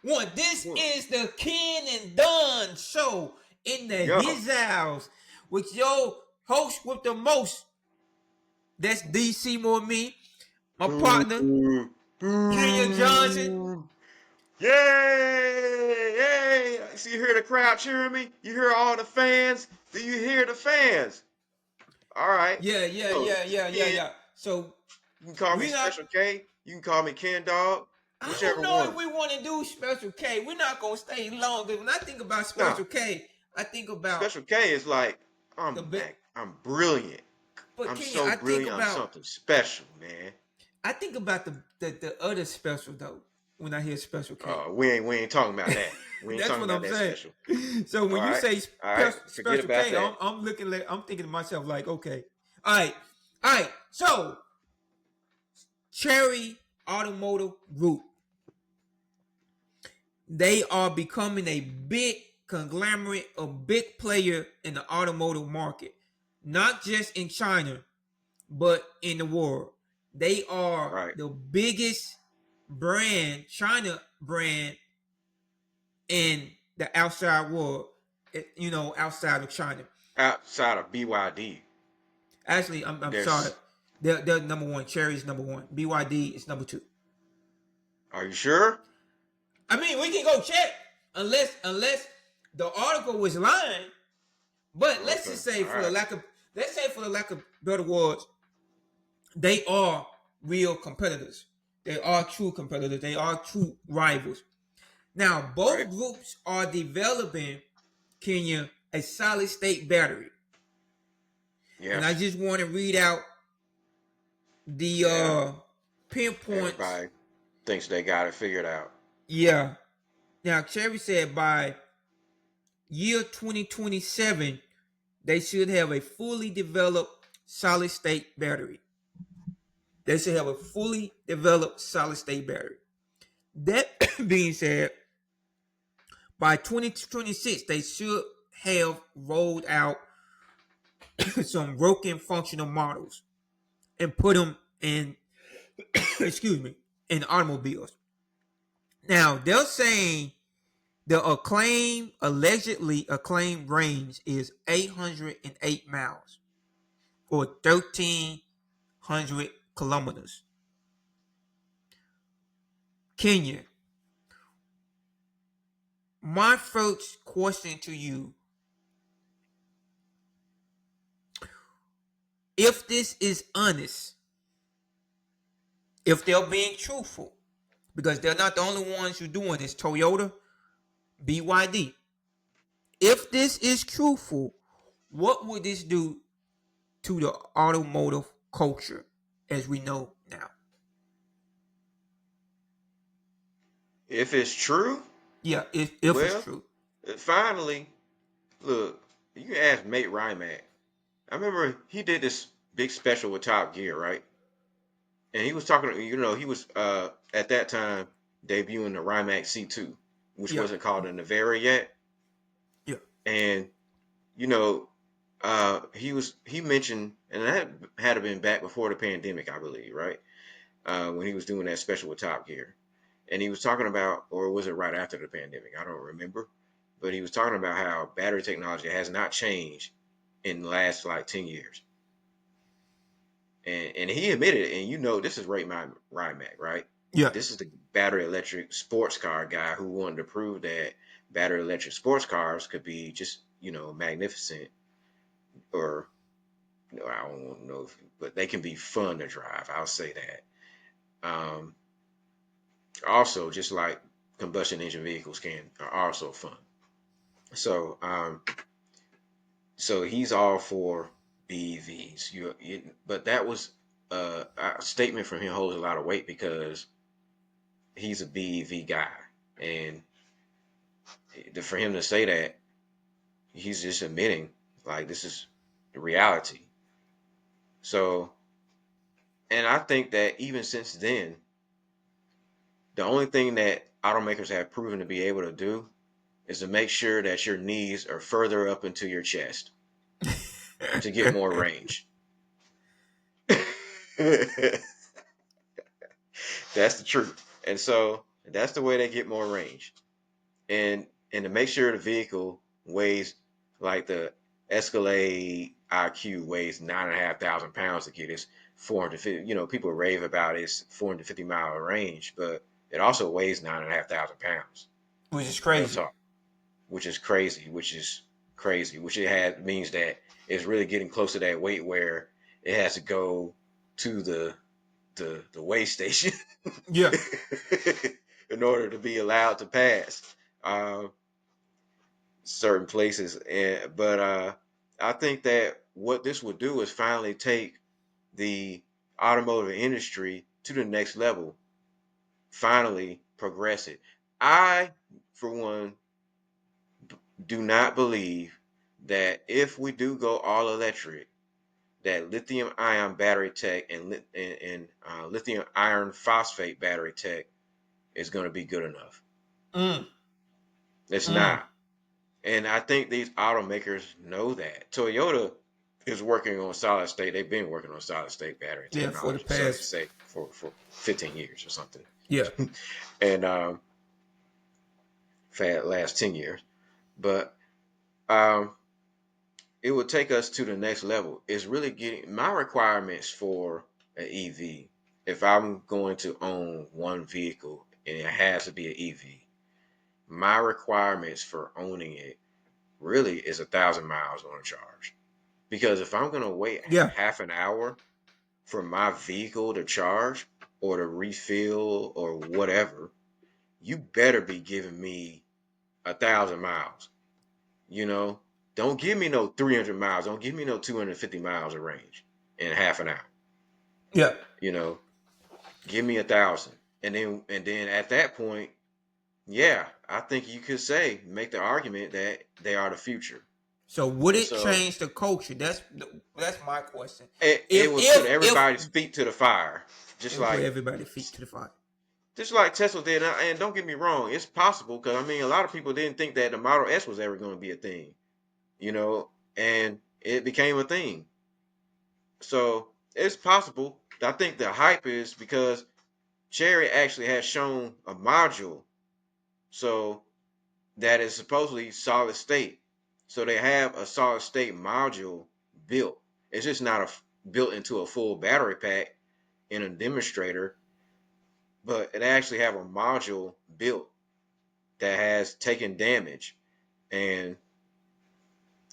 one. This is the Ken and Dunn Show in the his house with your host with the most. That's D. Seymour, me, my partner, Junior Johnson. Yay! Yay! So you hear the crowd cheering me? You hear all the fans? Do you hear the fans? All right. Yeah. So You can call me we not. Special K. You can call me Ken Dog. I don't Whichever know if one. we want to do Special K. We're not gonna stay long. When I think about Nah. Special K, I think about Special K is like the I'm bit. I'm brilliant. But I'm Kenya, so brilliant. I'm something special, man. I think about the other special though. When I hear Special K, We ain't talking about that. We ain't that's talking what about I'm that saying. special. So All when you right. say All right. Forget Special about K, that. I'm looking like I'm thinking to myself like, okay, all right. So Chery Automotive Group, they are becoming a big conglomerate, a big player in the automotive market, not just in China, but in the world. They are Right. the biggest brand, China brand in the outside world, outside of China. Outside of BYD, Actually, I'm sorry. there's. They're number one. Cherry's number one. BYD is number two. Are you sure? I mean, we can go check unless the article was lying. But let's Okay. just say All right. for the lack of better words, they are real competitors. They are true competitors. They are true rivals. Now, Right. both groups are developing, Kenya, a solid state battery. And I Yes. just want to read out the Yeah. pinpoints. Everybody thinks they got it figured out. Yeah. Now, Cherry said by year 2027, they should have a fully developed solid state battery. They should have a fully developed solid state battery. That being said, by 2026, they should have rolled out some broken functional models and put them in, excuse me, in automobiles. Now, they're saying the allegedly acclaimed range is 808 miles or 1,300 kilometers. Kenya, my first question to you, if this is honest, if they're being truthful, because they're not the only ones who are doing this, Toyota, BYD. If this is truthful, what would this do to the automotive culture as we know now? If it's true, Yeah, if it's well, true. finally, look, you can ask Mate Rymack. I remember he did this big special with Top Gear, right? And he was talking, he was at that time debuting the Rymac C2, which Yeah, wasn't called a Navara yet. yeah. And, you know, he mentioned, and that had to been back before the pandemic, I believe, right? When he was doing that special with Top Gear. And he was talking about, or was it right after the pandemic? I don't remember. But he was talking about how battery technology has not changed in the last like 10 years. And he admitted it. And this is Ray Rymac, right? Yeah. This is the battery electric sports car guy who wanted to prove that battery electric sports cars could be just, magnificent, or I don't know, but they can be fun to drive. I'll say that. Also, just like combustion engine vehicles are also fun. So, so he's all for BEVs. But that was a statement from him holds a lot of weight because he's a BEV guy, and for him to say that, he's just admitting like this is the reality. So, and I think that even since then, the only thing that automakers have proven to be able to do is to make sure that your knees are further up into your chest to get more range. That's the truth. And so That's the way they get more range. And to make sure the vehicle weighs like the Escalade IQ weighs 9,500 pounds to get its 450. People rave about its 450-mile range, but it also weighs 9,500 pounds. Which is Real crazy. talk, which is crazy. Which it had means that it's really getting close to that weight where it has to go to the weigh station Yeah. in order to be allowed to pass certain places. But I think that what this would do is finally take the automotive industry to the next level. Finally progress it. I, for one, do not believe that if we do go all electric, that lithium ion battery tech and lithium iron phosphate battery tech is going to be good enough. Mm. It's Mm. not. And I think these automakers know that. Toyota is working on solid state. They've been working on solid state battery Yeah, for the technology, so they past. say for 15 years or something. Yeah. And for last 10 years. But um, it would take us to the next level. It's really getting my requirements for an EV. If I'm going to own one vehicle and it has to be an EV, my requirements for owning it really is 1,000 miles on a charge. Because if I'm gonna wait Yeah. half an hour for my vehicle to charge or to refill or whatever, you better be giving me 1,000 miles. You know, don't give me no 300 miles. Don't give me no 250 miles of range in half an hour. Yeah. You know, give me 1,000, and then at that point, yeah, I think you could make the argument that they are the future. So would And it so change the culture? That's my question. it If would put if if everybody's feet to the fire, just it'll put like everybody's feet to the fire. just like Tesla did. And don't get me wrong, it's possible because I mean, a lot of people didn't think that the Model S was ever going to be a thing, you know, and it became a thing. So it's possible. I think the hype is because Chery actually has shown a module, so that is supposedly solid state. So they have a solid state module built. It's just not built into a full battery pack in a demonstrator, but it actually have a module built that has taken damage. And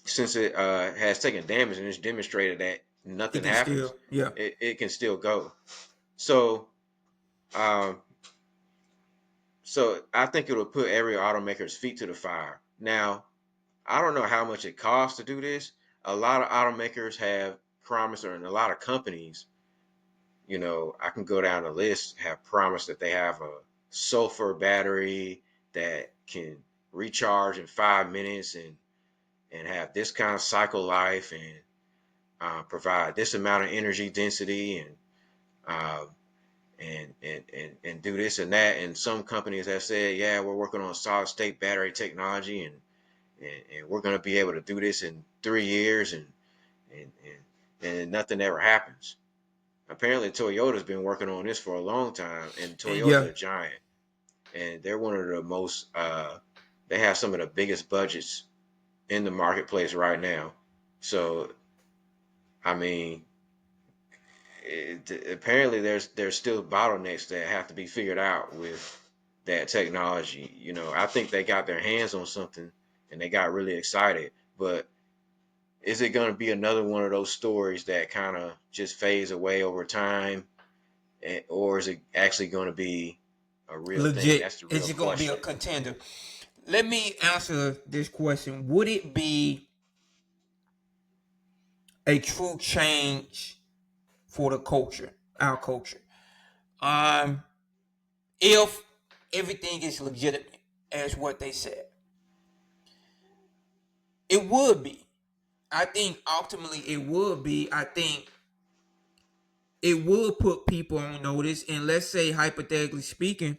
since it has taken damage and it's demonstrated that It nothing can happens, still, yeah. it can still go. So, um, so I think it'll put every automaker's feet to the fire. Now, I don't know how much it costs to do this. A lot of automakers have promised, or in a lot of companies, I can go down the list, have promised that they have a sulfur battery that can recharge in 5 minutes and have this kind of cycle life and provide this amount of energy density uh, and do this and that. And some companies have said, yeah, we're working on solid state battery technology and we're going to be able to do this in 3 years and, and nothing ever happens. Apparently, Toyota's been working on this for a long time, and And Toyota's yeah. a giant, and they're one of the most. They have some of the biggest budgets in the marketplace right now. So, I mean, apparently there's still bottlenecks that have to be figured out with that technology. I think they got their hands on something and they got really excited. But is it going to be another one of those stories that kind of just fades away over time, or is it actually going to be a real thing? Legit. That's the real Is it gonna be a question. contender? Let me answer this question. Would it be a true change for the culture, our culture? Um, if everything is legitimate as what they said, it would be. I think ultimately it would be. I think it would put people on notice. And let's say, hypothetically speaking,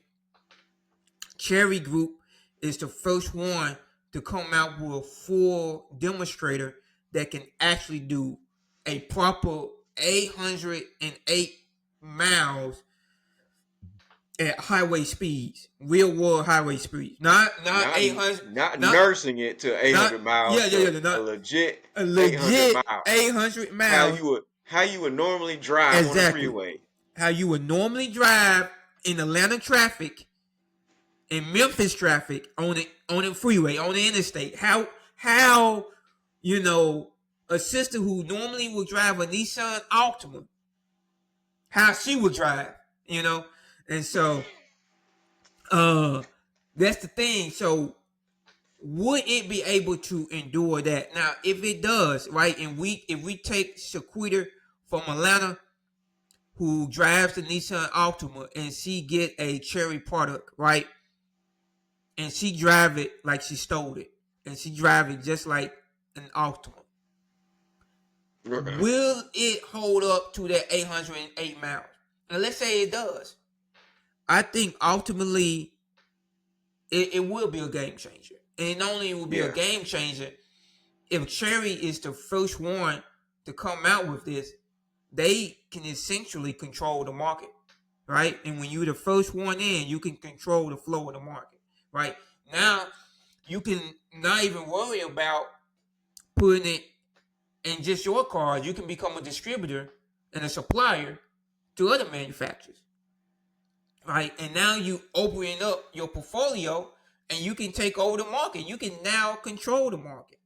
Cherry Group is the first one to come out with a full demonstrator that can actually do a proper 808 miles at highway speeds, real world highway speeds, not Not 800, not not nursing it to not 800 miles to a not legit a 800 legit miles. 800 How miles. you would normally drive on the Exactly freeway. how you would normally drive in Atlanta traffic, in Memphis traffic, on the freeway, on the interstate. How you know a sister who normally would drive a Nissan Altima, how she would drive, and so that's the thing. So would it be able to endure that? Now, if it does, right, and if we take Shaquita from Atlanta, who drives the Nissan Altima, and she get a Chery product, right, and she drive it like she stole it, and she drive it just like an Altima, will it hold up to that 808 miles? And let's say it does. I think ultimately it will be a game changer. And not only will be a Yeah. game changer, if Chery is the first one to come out with this, they can essentially control the market, right? And when you're the first one in, you can control the flow of the market, right? Now, you can not even worry about putting it in just your cars. You can become a distributor and a supplier to other manufacturers, right? And now you opening up your portfolio, and you can take over the market. You can now control the market.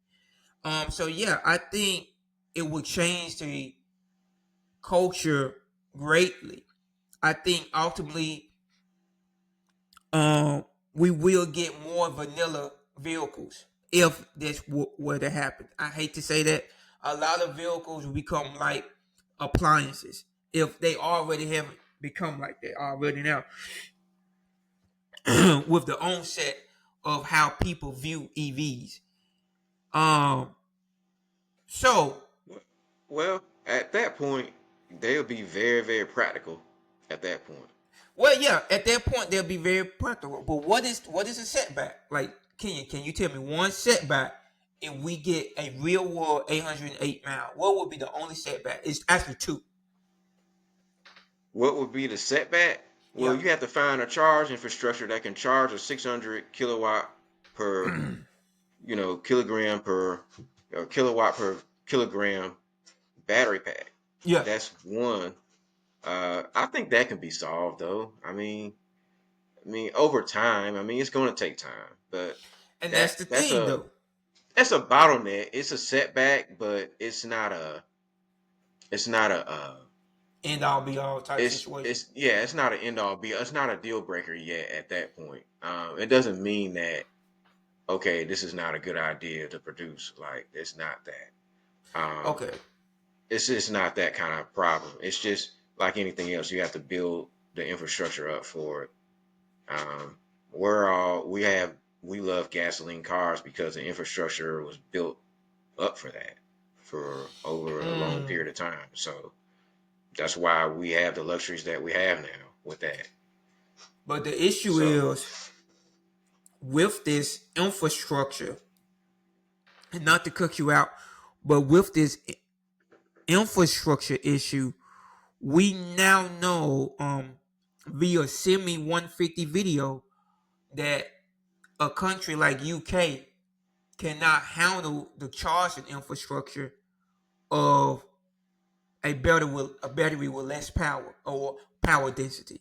So yeah, I think it will change the culture greatly. I think ultimately, we will get more vanilla vehicles if this were to happen. I hate to say that a lot of vehicles will become like appliances if they already have become like that already now with the onset of how people view EVs. Um, so Well, at that point, they'll be very, very practical at that point. Well, yeah, at that point they'll be very practical. But what is a setback? Like, can you tell me one setback if we get a real world 808 mile? What would be the only setback? It's actually two. What would be the setback? Well, Yeah. you have to find a charge infrastructure that can charge a 600 kilowatt per, kilogram per, or kilowatt per kilogram battery pack. Yeah. That's one. I think that can be solved though. Over time. It's going to take time, but And that's that the that's thing a though. that's a bottleneck. It's a setback, but it's not a End all be all type situation. it's not an end all be. It's not a deal breaker yet. At that point, it doesn't mean that okay, this is not a good idea to produce. Like it's not that. Okay. It's just not that kind of problem. It's just like anything else. You have to build the infrastructure up for it. Um, we love gasoline cars because the infrastructure was built up for that for over a long Mm. period of time. So that's why we have the luxuries that we have now with that. But the issue So is with this infrastructure, and not to cut you out, but with this infrastructure issue, we now know via Semi 150 video that a country like UK cannot handle the charging infrastructure of a battery with less power or power density.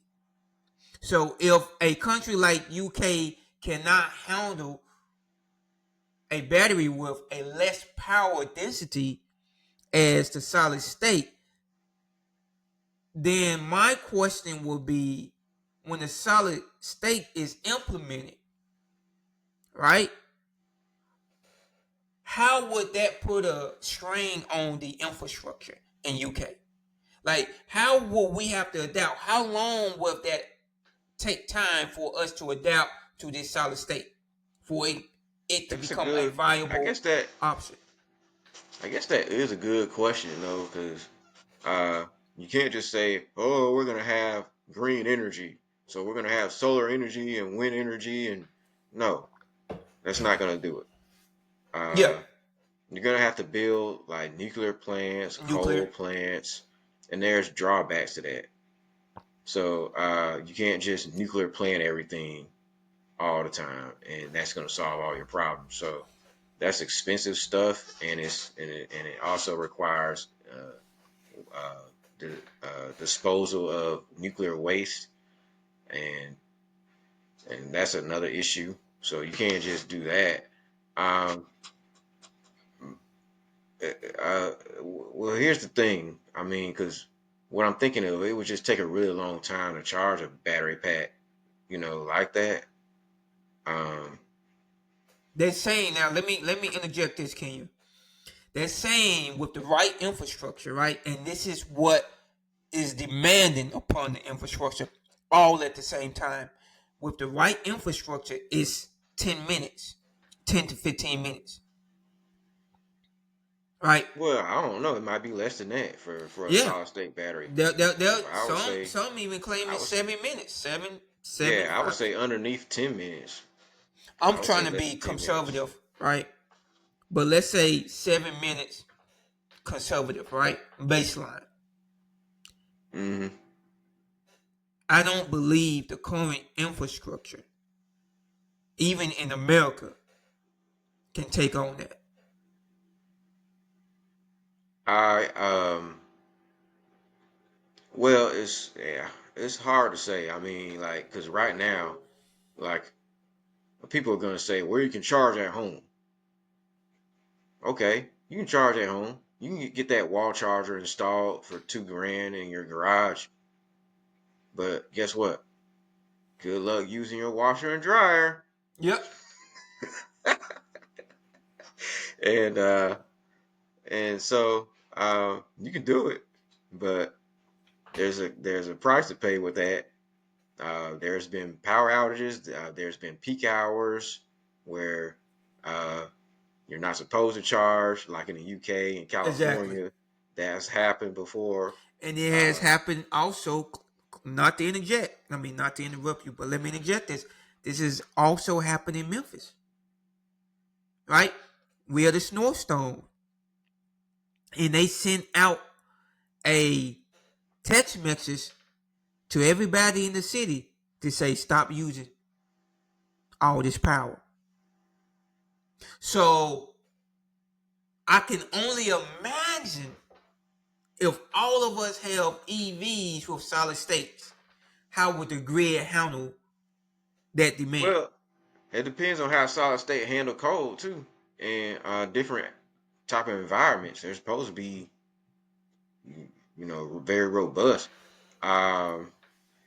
So if a country like UK cannot handle a battery with a less power density as the solid state, then my question will be, when the solid state is implemented, right? How would that put a strain on the infrastructure in UK? Like, how will we have to adapt? How long will that take time for us to adapt to this solid state for it to that's a become a good. I viable guess that option? I guess that is a good question though, because uh, you can't just say, "Oh, we're gonna have green energy, so we're gonna have solar energy and wind energy," and no, that's not gonna do it. Yeah, Uh, you're gonna have to build like nuclear plants, coal nuclear. plants, and there's drawbacks to that. So you can't just nuclear plant everything all the time, and that's going to solve all your problems. So that's expensive stuff, and it also requires the disposal of nuclear waste, and that's another issue. So you can't just do that. Um, well, here's the thing. I mean, because what I'm thinking of, it would just take a really long time to charge a battery pack, like that. Um, They're saying now. Let me interject this, Kenya. They're saying with the right infrastructure, right, and this is what is demanding upon the infrastructure, all at the same time. With the right infrastructure, it's 10 minutes, 10 to 15 minutes, right? well, I don't know. It might be less than that for a Yeah. solid state battery. I would Some say, some even claiming I was 7 minutes, seven yeah, I would five. say underneath 10 minutes. I'm I would trying say to less be than 10 minutes. conservative, right? But let's say 7 minutes conservative, right? Baseline. Hmm. I don't believe the current infrastructure, even in America, can take on that. I well, it's hard to say. I mean, like, because right now, like, people are gonna say, well, you can charge at home. Okay, you can charge at home. You can get that wall charger installed for 2 grand in your garage. But guess what? Good luck using your washer and dryer. Yep. And so you can do it, but there's a price to pay with that. There's been power outages. There's been peak hours where uh, you're not supposed to charge, like in the UK and Exactly. California. That's happened before. And it has Uh, happened also, not to interject, I mean, not to interrupt you, but let me interject this. This has also happened in Memphis, right? We are the snowstorm. And they sent out a text message to everybody in the city to say, stop using all this power. So I can only imagine if all of us have EVs with solid states, how would the grid handle that demand? well, it depends on how solid state handle cold too, and different type of environments. They're supposed to be, very robust. Um,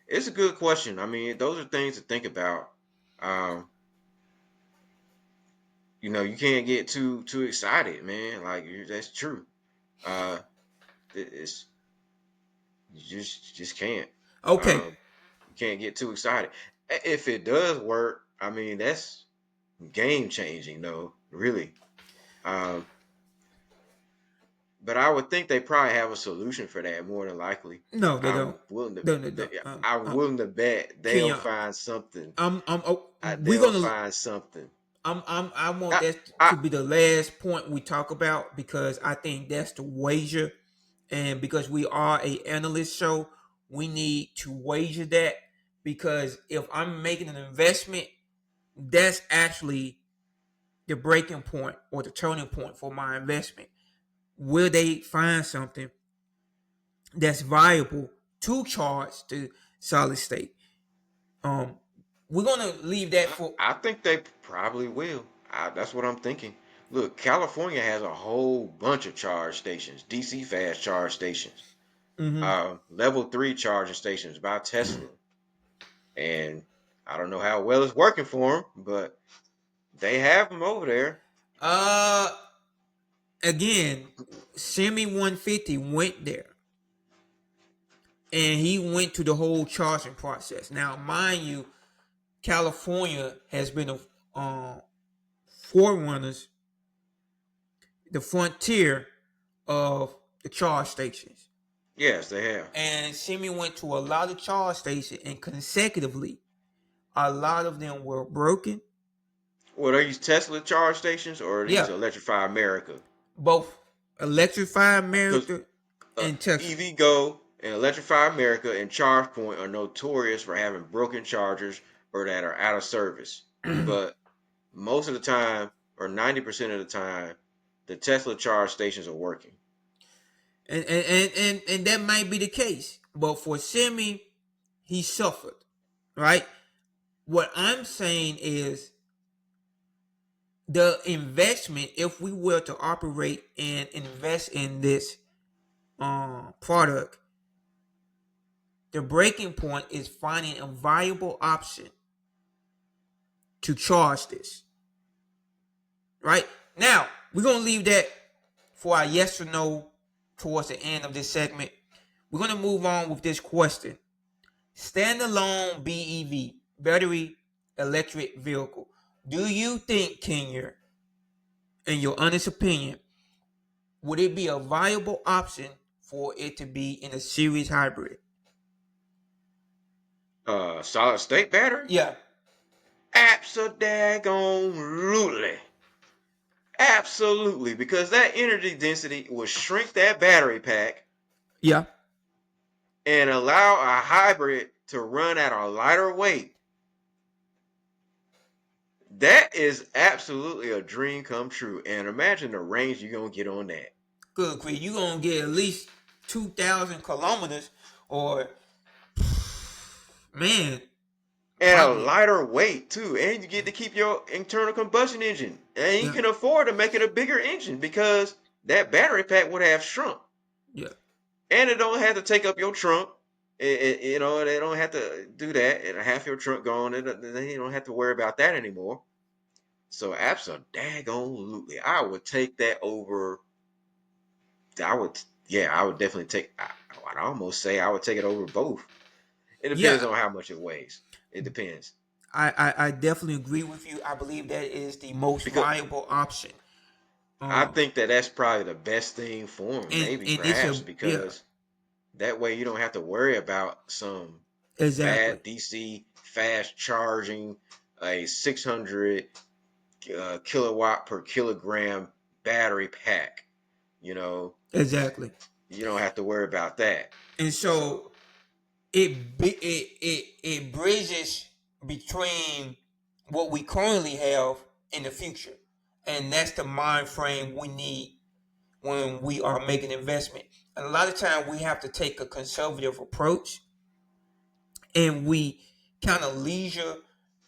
it's a good question. I mean, those are things to think about. Um, you can't get too excited, man. Like, that's true. Uh, it's you just can't. Okay. Um, you can't get too excited. If it does work, I mean, that's game changing, though. Really. Um, but I would think they probably have a solution for that more than likely. No, they I'm don't. willing to. No, they don't. I'm willing to bet they'll Kenya, find something. oh, we're They'll gonna. find something. I want I, that I, to be the last point we talk about because I think that's the wager, and because we are a analyst show, we need to wager that because if I'm making an investment, that's actually the breaking point or the turning point for my investment. Will they find something that's viable to charge to solid state? Um, we're gonna leave that for. I think they probably will. That's what I'm thinking. Look, California has a whole bunch of charge stations, DC fast charge stations, Mhm. level 3 charging stations by Tesla, and I don't know how well it's working for them, but they have them over there. Uh, again, Semi 150 went there, and he went to the whole charging process. Now, mind you, California has been a forerunners, the frontier of the charge stations. Yes, they have. And Semi went to a lot of charge stations, and consecutively, a lot of them were broken. What are these Tesla charge stations or are these Yeah, Electrify America? both Electrify Because America and Tesla. EV Go And Electrify America and ChargePoint are notorious for having broken chargers or that are out of service. But most of the time, or 90% of the time, the Tesla charge stations are working. And that might be the case. But for Semi, he suffered. Right? What I'm saying is the investment, if we were to operate and invest in this product, the breaking point is finding a viable option to charge this. Right? Now, we're going to leave that for our yes or no towards the end of this segment. We're going to move on with this question. Standalone BEV, battery electric vehicle. Do you think, Kenya, in your honest opinion, would it be a viable option for it to be in a series hybrid? Solid state battery? Yeah. Absolutely. Absolutely. Because that energy density will shrink that battery pack Yeah. and allow a hybrid to run at a lighter weight. That is absolutely a dream come true. And imagine the range you're going to get on that. Good grief. You're going to get at least 2,000 kilometers or, man, And a probably. lighter weight too. And you get to keep your internal combustion engine. And you Yeah. can afford to make it a bigger engine because that battery pack would have shrunk. Yeah. And it don't have to take up your trunk. You know, they don't have to do that. And half your trunk gone. They don't have to worry about that anymore. So absolutely, I would take that over. I would, yeah, I would definitely take. I'd almost say I would take it over both. It depends Yeah. on how much it weighs. It depends I definitely agree with you. I believe that is the most because viable option. I Um, think that that's probably the best thing for them. Maybe and it's perhaps a, yeah, because that way you don't have to worry about some exactly. bad DC fast charging, a 600 kilowatt per kilogram battery pack. You know, Exactly. you don't have to worry about that. And So so it bridges between what we currently have in the future, and that's the mind frame we need when we are making investment. And a lot of time we have to take a conservative approach, and we kind of leisure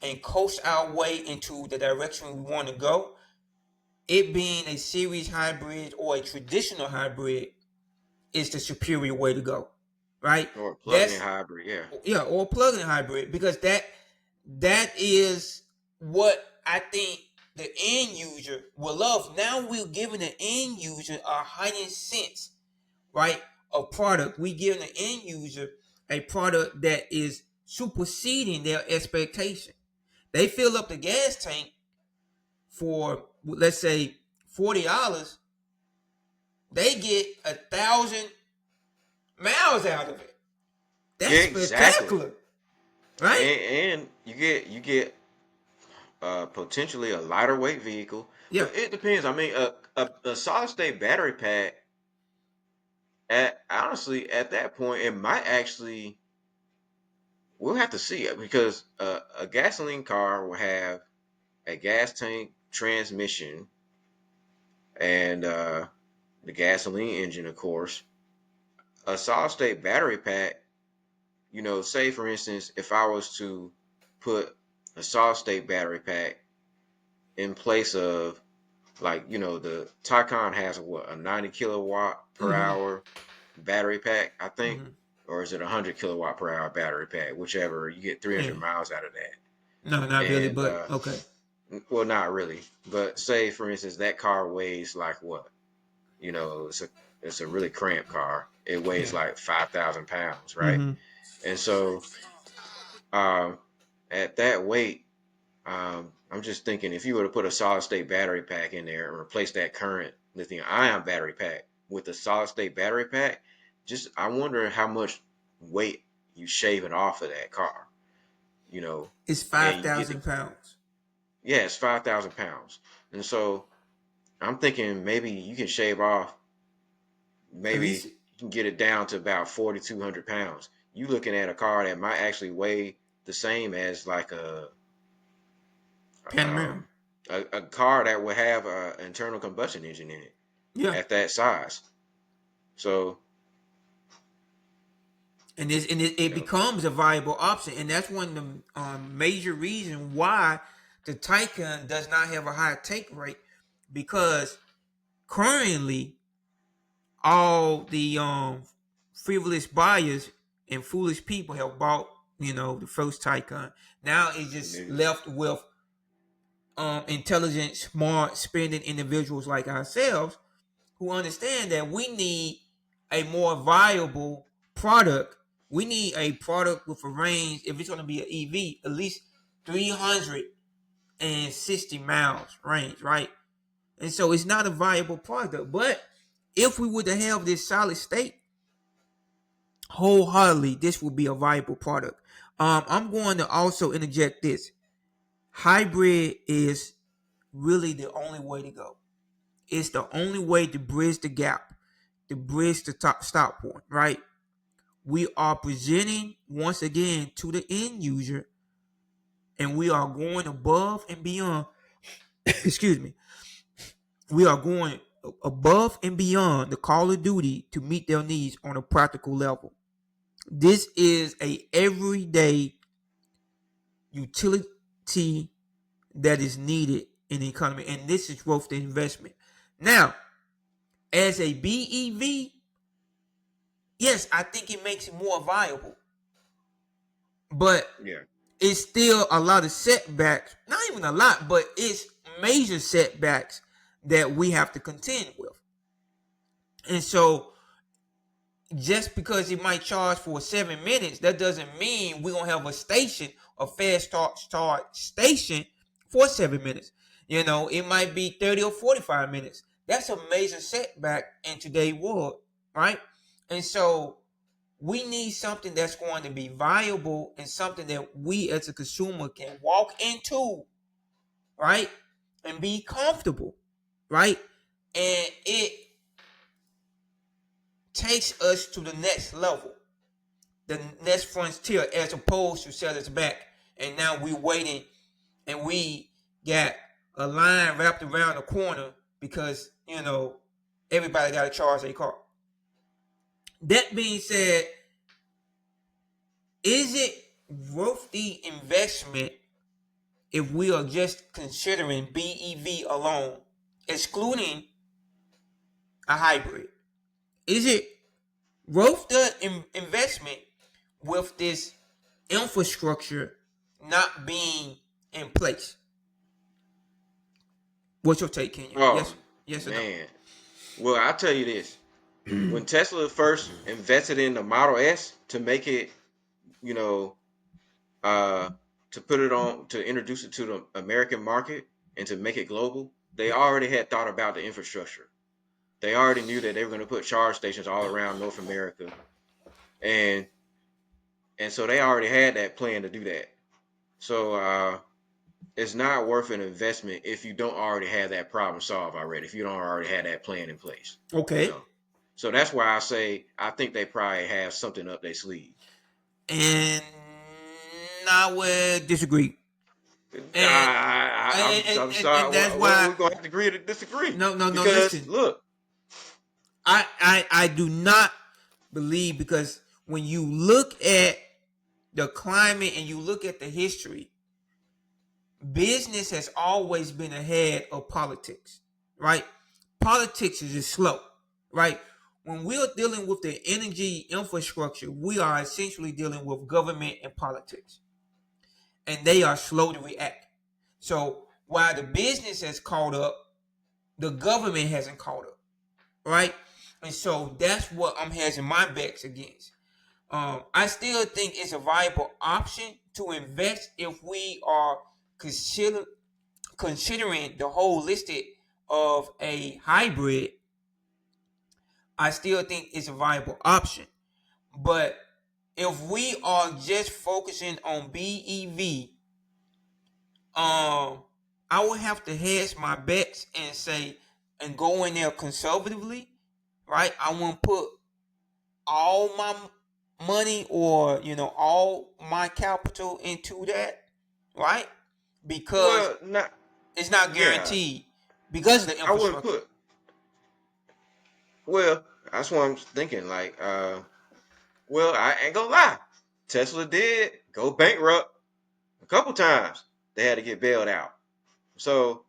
and coast our way into the direction we want to go. It being a series hybrid or a traditional hybrid is the superior way to go, right? or plug-in That's, hybrid, yeah. yeah, or plug-in hybrid, because that is what I think the end user will love. Now we're giving the end user a heightened sense, right, of product. We giving the end user a product that is superseding their expectation. They fill up the gas tank for, let's say, $40. They get 1,000 miles out of it. Yeah, That's exactly. spectacular, right? And you get potentially a lighter weight vehicle, Yeah. but it depends. I mean, a solid state battery pack at honestly at that point it might actually we'll have to see it because a gasoline car will have a gas tank transmission and the gasoline engine, of course. A solid state battery pack, you know, say for instance, if I was to put a solid state battery pack in place of like, you know, the Taycan has a 90 kilowatt per Mm-hmm. hour battery pack, I think, Mm-hmm. or is it 100 kilowatt per hour battery pack, whichever, you get Yeah. 300 miles out of that. No, not really, And but okay. well, not really, but say for instance that car weighs like what, you know, it's a really cramped car. It weighs Yeah. like 5,000 pounds, right? Mm-hmm. And so um, at that weight, I'm just thinking if you were to put a solid state battery pack in there and replace that current lithium ion battery pack with a solid state battery pack, just I wonder how much weight you shaving off of that car, you know, It's and five you get the thousand pounds. yeah, it's 5,000 pounds, and so I'm thinking maybe you can shave off At maybe least. can get it down to about 4,200 pounds. You looking at a car that might actually weigh the same as like Panamera. um, a car that would have an internal combustion engine in it Yeah. at that size. So, And it you know, becomes a viable option, and that's one of the major reasons why the Taycan does not have a high take rate, because currently all the frivolous buyers and foolish people have bought, the first Taycan. Now it's just left with intelligent, smart, spending individuals like ourselves who understand that we need a more viable product. We need a product with a range, if it's going to be an EV, at least 360 miles range, right? And so it's not a viable product. But if we were to have this solid state, wholeheartedly, this will be a viable product. I'm going to also interject this. Hybrid is really the only way to go. It's the only way to bridge the gap, to bridge the top stop point, right? We are presenting once again to the end user, and we are going above and beyond. Excuse me. We are going above and beyond the call of duty to meet their needs on a practical level. This is a everyday utility that is needed in the economy, and this is worth the investment. Now, as a BEV, yes, I think it makes it more viable, but yeah. it's still a lot of setbacks. Not even a lot, but it's major setbacks that we have to contend with. And so, just because it might charge for 7 minutes, that doesn't mean we're gonna have a station, a fast start station for 7 minutes. It might be 30 or 45 minutes. That's a major setback in today's world, right? And so we need something that's going to be viable and something that we as a consumer can walk into, right? And be comfortable, right? And it takes us to the next level, the next frontier, as opposed to set us back. And now we waiting, and we got a line wrapped around the corner because everybody got to charge their car. That being said, is it worth the investment if we are just considering BEV alone, excluding a hybrid? Is it worth the investment with this infrastructure not being in place? What's your take, Kenya? Oh, Yes or no? man. Well, I'll tell you this. When Tesla first invested in the Model S to make it, you know, uh, to put it on, to introduce it to the American market and to make it global, they already had thought about the infrastructure. They already knew that they were going to put charge stations all around North America, and so they already had that plan to do that. So it's not worth an investment if you don't already have that problem solved already. If you don't already have that plan in place, you Okay. know. So that's why I say I think they probably have something up their sleeve. And I would disagree. And I'm and sorry. that's We're why. going to have to agree to disagree No, because listen. look, I do not believe, because when you look at the climate and you look at the history, business has always been ahead of politics, right? Politics is just slow, right? When we're dealing with the energy infrastructure, we are essentially dealing with government and politics, and they are slow to react. So while the business has caught up, the government hasn't caught up, right? And so that's what I'm hedging my bets against. I still think it's a viable option to invest if we are consider, considering the holistic of a hybrid. I still think it's a viable option. But if we are just focusing on BEV, I would have to hedge my bets and say, and go in there conservatively, right? I won't put all my money or all my capital into that, right? Because Well, not it's not yeah. guaranteed because of the I wouldn't infrastructure. put. Well, that's what I'm thinking. Like, well, I ain't gonna lie. Tesla did go bankrupt a couple times. They had to get bailed out. So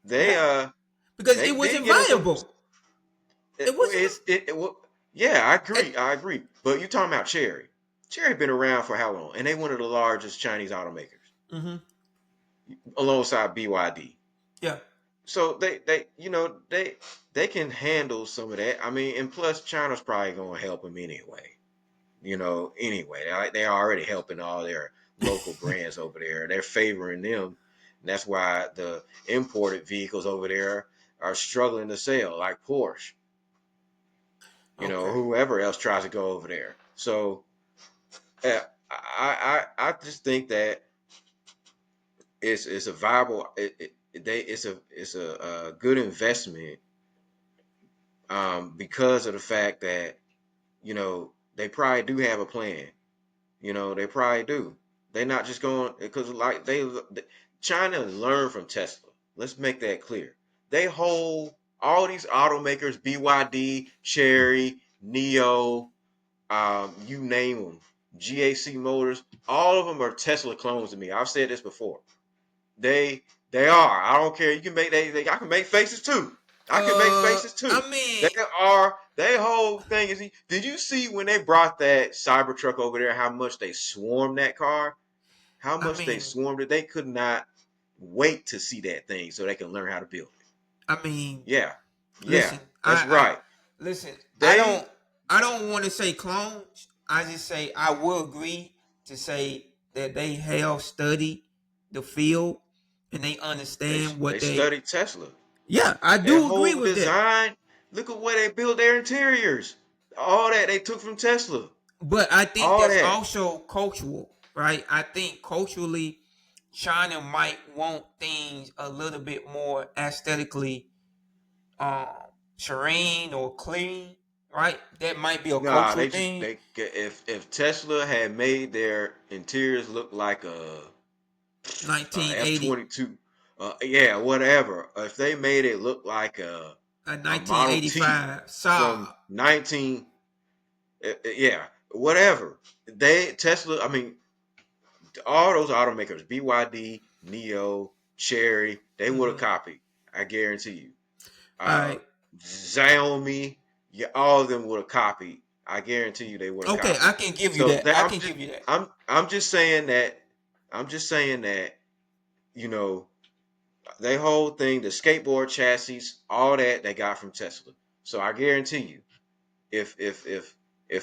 they Yeah, because they it did wasn't get in some. viable. It wasn't. Yeah, I It, agree. I agree. But you're talking about Chery. Chery been around for how long? And they one of the largest Chinese automakers mm-hmm. alongside BYD. Yeah. So they can handle some of that. I mean, and plus China's probably gonna help them anyway. Anyway, they're already helping all their local brands over there. They're favoring them. And that's why the imported vehicles over there are struggling to sell, like Porsche. Okay. Whoever else tries to go over there. So I just think that it's a viable it's a good investment because of the fact that they probably do have a plan. They probably do. They're not just going because like China learned from Tesla. Let's make that clear. They hold all these automakers, BYD, Chery, Neo, you name them, GAC Motors, all of them are Tesla clones to me. I've said this before. They they are. I don't care. You can make I can make faces too. I can make faces too. I They mean, are. Their whole thing is. Did you see when they brought that Cybertruck over there? How much they swarmed that car? How I much they mean, swarmed it? They could not wait to see that thing so they can learn how to build it. I mean, Yeah, yeah, listen, that's I right. listen. They I don't want to say clones. I just say I will agree to say that they have studied the field and they they understand they what they. studied Tesla. Yeah, I Their do agree whole with that. design. Look at where they built their interiors. All that they took from Tesla. But I think All that's that. also cultural, right? I think culturally, China might want things a little bit more aesthetically um serene or clean, right? That might be a Nah, cultural they just thing. they if Tesla had made their interiors look like a F 1980, 22, yeah, whatever. If they made it look like a a Model T 1985 from Saab. 19, yeah, whatever. Tesla. I mean, all those automakers, BYD, Neo, Chery, they would have Mhm. copied. I guarantee you. All Uh, right. Xiaomi, yeah, all of them would have copied. I guarantee you they would have Okay, I copied. can give you So that. that I can give you that. I'm just saying that you know they whole thing, the skateboard chassis, all that they got from Tesla. So I guarantee you, if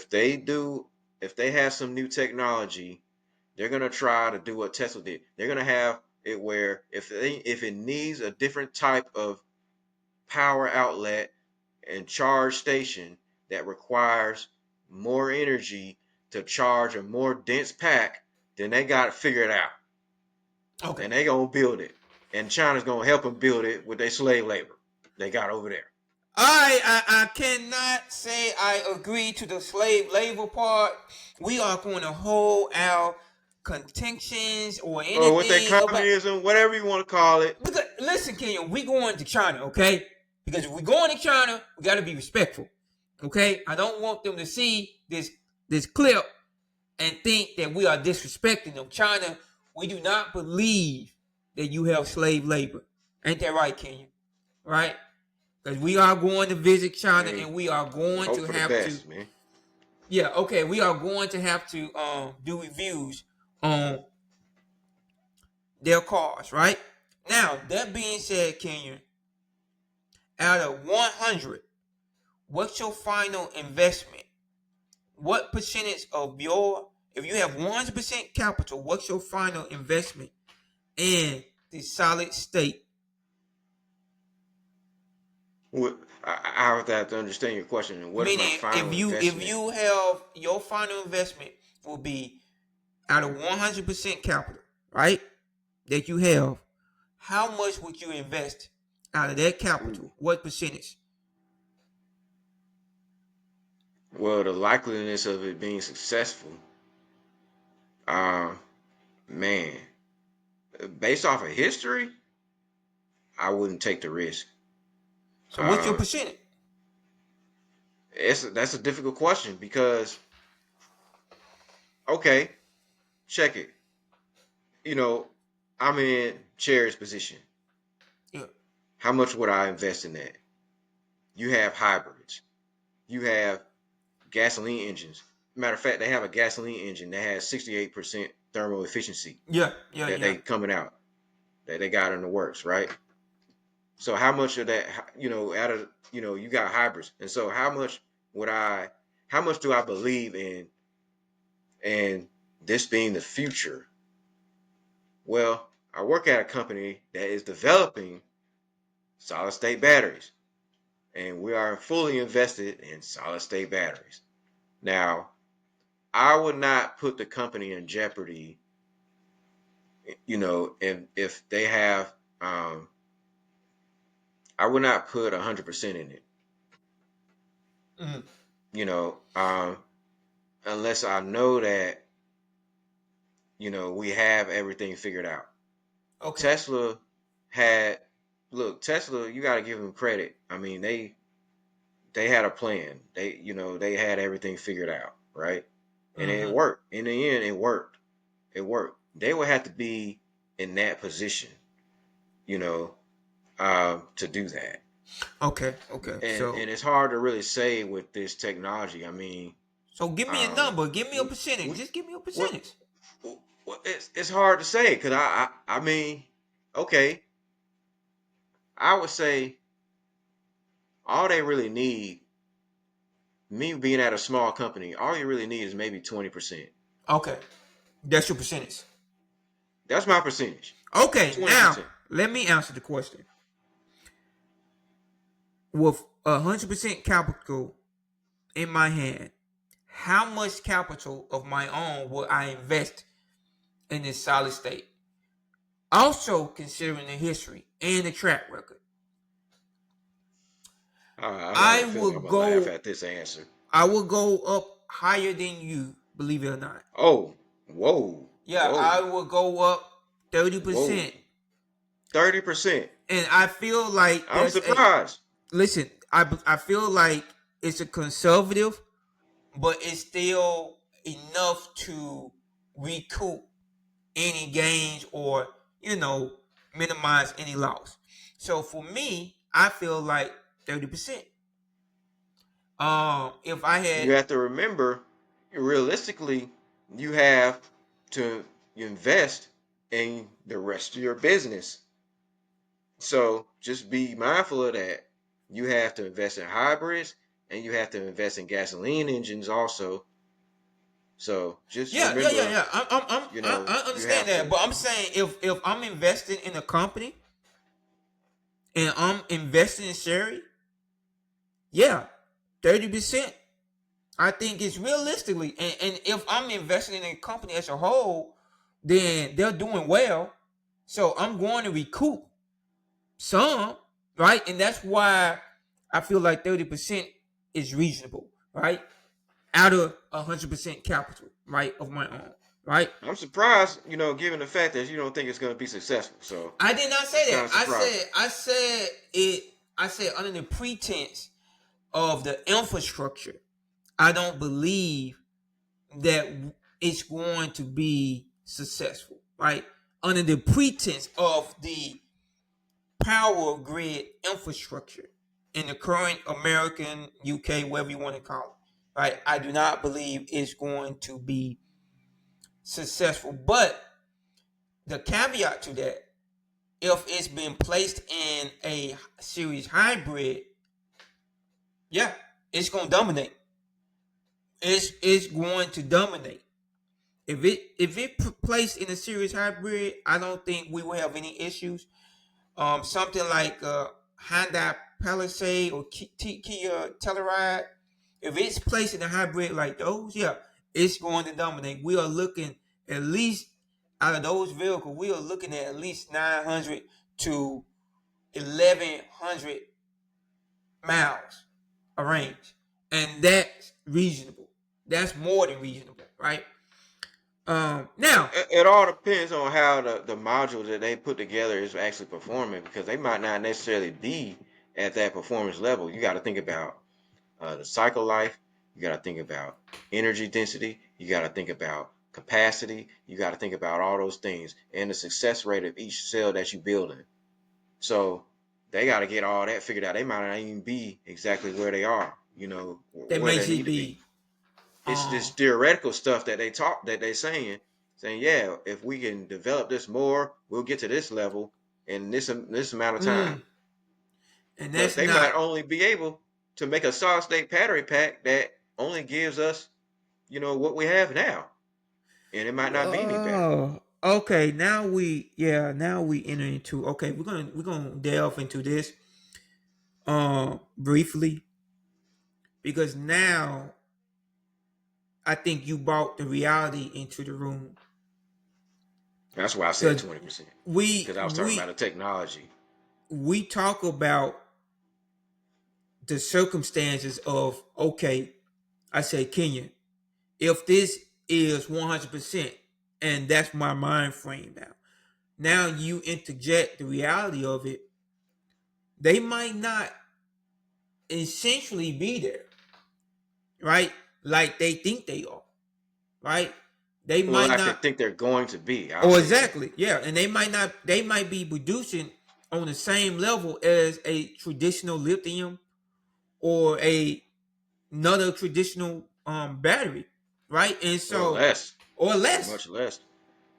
they do, if they have some new technology, they're gonna try to do what Tesla did. They're gonna have it where if it needs a different type of power outlet and charge station that requires more energy to charge a more dense pack, then they got to figure it out. Okay. And they gonna build it. And China's gonna help them build it with their slave labor they got over there. I cannot say I agree to the slave labor part. We are going to hold our contentions or Or with their anything about. communism, whatever you want to call it. Because listen, Kenya, we going to China, okay? Because if we going to China, we got to be respectful, okay? I don't want them to see this clip and think that we are disrespecting them. China, we do not believe that you have slave labor. Ain't that right, Kenya? Right? Because we are going to visit China Hey, and we are going hope to for the have to, best, man. yeah, okay, we are going to have to do reviews on their cars, right? Now, that being said, Kenya, out of 100, what's your final investment? What percentage of your, if you have 100% capital, what's your final investment in the solid state? I would have to understand your question. And what is my Meaning, final if investment? you have your final investment will be out of 100% capital, right? That you have, how much would you invest out of that capital? Ooh, What percentage? Well, the likeliness of it being successful, uh, man, based off of history, I wouldn't take the risk. So what's your Uh, percentage? that's a difficult question because, okay, check it. You know, I'm in Cherry's position. Yeah. How much would I invest in that? You have hybrids. You have gasoline engines. Matter of fact, they have a gasoline engine that has 68% thermal efficiency Yeah, yeah, that yeah. they coming out, that they got in the works, right? So how much of that, out of, you got hybrids. And so how much do I believe in and this being the future? Well, I work at a company that is developing solid state batteries, and we are fully invested in solid state batteries. Now, I would not put the company in jeopardy, if they have, I would not put 100% in it, Mm-hmm. unless I know that, we have everything figured out. Okay. Tesla had, look, Tesla, you got to give them credit. I mean, they had a plan. They had everything figured out, right? And it Mm-hmm. worked. In the end, it worked. It worked. They would have to be in that position, you know, to do that. Okay. Okay. And it's hard to really say with this technology. I mean, So give me a um, number. Give me a we, percentage. we, Just give me a well, percentage. it's hard to say because I mean, okay, I would say all they really need, me being at a small company, all you really need is maybe 20%. Okay. That's your percentage. That's my percentage, Okay. Now 20%. let me answer the question. With 100% capital in my hand, how much capital of my own will I invest in this solid state? Also considering the history and the track record, I got a I feeling will I'm gonna laugh go. at this answer. I will go up higher than you, believe it or not. Oh, whoa, Yeah, whoa, I will go up thirty whoa, percent, 30%. and I feel like I'm there's a surprised. listen. I feel like it's a conservative, but it's still enough to recoup any gains or minimize any loss. So for me, I feel like 30%. If I had You have to remember, realistically, you have to invest in the rest of your business. So just be mindful of that. You have to invest in hybrids and you have to invest in gasoline engines also. So just yeah, yeah, yeah, remember, yeah. I you understand have that, to. but I'm saying if I'm investing in a company and I'm investing in Chery, yeah, 30%. I think it's realistically, and if I'm investing in a company as a whole, then they're doing well, so I'm going to recoup some, right? And that's why I feel like 30% is reasonable, right? Out of 100% capital, right, of my own, right? I'm surprised, given the fact that you don't think it's going to be successful. So I did not it's say kind that. of surprising. I said under the pretense of the infrastructure. I don't believe that it's going to be successful, right? Under the pretense of the power grid infrastructure in the current American, UK, whatever you want to call it, right? I do not believe it's going to be successful. But the caveat to that, if it's been placed in a series hybrid, yeah, it's going to dominate. It's going to dominate. If it placed in a series hybrid, I don't think we will have any issues. Something like Honda Palisade or Kia Telluride, if it's placed in a hybrid like those, yeah, it's going to dominate. We are looking at least out of those vehicles, we are looking at least 900 to 1100 miles of range. and that's reasonable. That's more than reasonable, right? Now, It all depends on how the module that they put together is actually performing, because they might not necessarily be at that performance level. You got to think about the cycle life. You got to think about energy density. You got to think about capacity. You got to think about all those things and the success rate of each cell that you building. So they got to get all that figured out. They might not even be exactly where they are, that where may they just need to be. be, It's this um, theoretical stuff that they saying, yeah, if we can develop this more, we'll get to this level in this amount of time. and But that's they not. might only be able to make a solid state battery pack that only gives us, what we have now, and it might not be any better. Oh, okay. Now we enter into, okay. We're gonna delve into this briefly, because now I think you brought the reality into the room. That's why I said Because 20%, we because I was talking about we the technology. we talk about the circumstances of, okay, I say, Kenya, if this is 100%, and that's my mind frame now. Now you interject the reality of it. They might not essentially be there, right? Like they think they are, right? They Well, might like they not, think they're going to be. I'll or say that. exactly, yeah, and they might not. They might be producing on the same level as a traditional lithium or another traditional battery, right? And Or so, less, or or less, much less.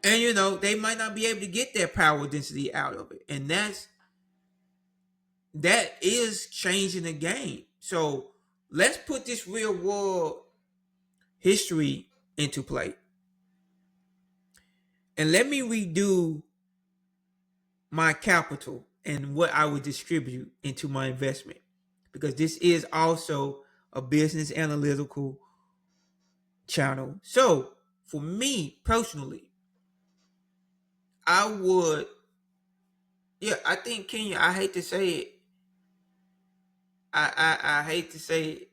and they might not be able to get that power density out of it, and that is changing the game. So let's put this real world history into play, and let me redo my capital and what I would distribute into my investment, because this is also a business analytical channel. So for me personally, I would, yeah, I think, Kenya, I hate to say it, I hate to say it,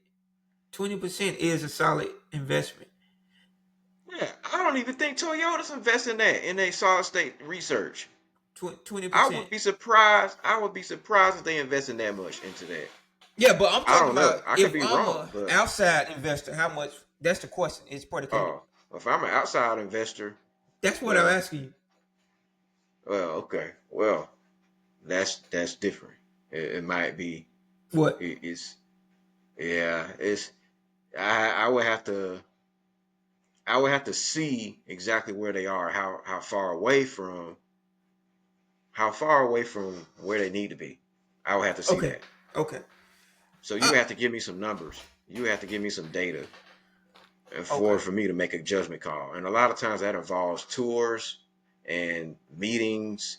20% is a solid investment. Yeah, I don't even think Toyota's investing that in a solid state research. Twenty I percent. would be surprised. I would be surprised if they investing that much into that. Yeah, but I'm I talking don't about know. I could if be I'm wrong, a but outside investor, how much? That's the question. It's predicated. if I'm an outside investor, That's what I'm well, asking you. okay, well, that's different. It might be. What? It's yeah. It's I would have to. I would have to see exactly where they are, how far away from where they need to be. I would have to see Okay. that. Okay. So you Uh, have to give me some numbers. You have to give me some data okay. for me to make a judgment call. And a lot of times that involves tours and meetings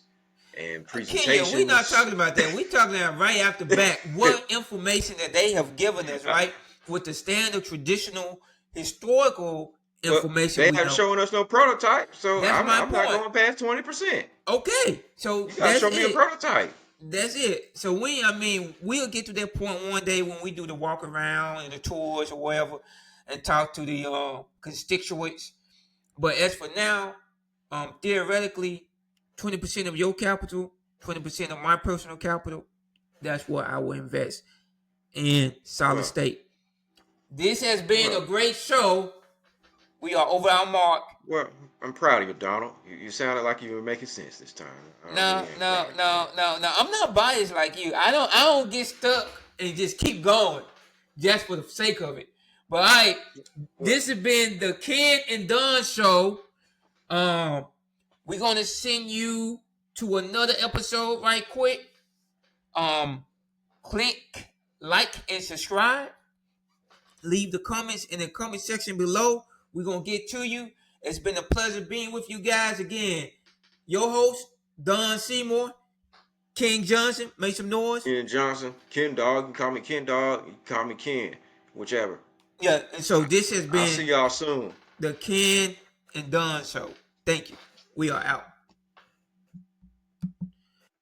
and Kenya, we're not presentations. talking about that. We're talking about right after back what information that they have given us, right? With the standard traditional historical Well, information they we haven't know. shown us no prototype, so That's my I'm not point. going past 20%. Okay. So You got to that's show me a it. prototype. That's it. So we'll get to that point one day when we do the walk around and the tours or whatever, and talk to the constituents. But as for now, theoretically, 20% of your capital, 20% of my personal capital, that's what I will invest in solid Well, state. This has been a well, great show. We are over our mark. well. I'm proud of you, Donald. You sounded like you were making sense this time. I No, really am no, proud of you, no, no, no. I'm not biased like you. I don't get stuck and just keep going just for the sake of it. But man. this has been the Ken and Dunn Show. Um, we're gonna send you to another episode right quick. Um, click like and subscribe. Leave the comments in the comment section below. We're gonna get to you. It's been a pleasure being with you guys again. Your host, Don Seymour. King Johnson, make some noise. Ken Johnson, Ken Dog. You can call me Ken Dog. You can call me Ken, whichever. Yeah, and so I, this has I'll been see y'all soon. the Ken and Don Show. Thank you. We are out.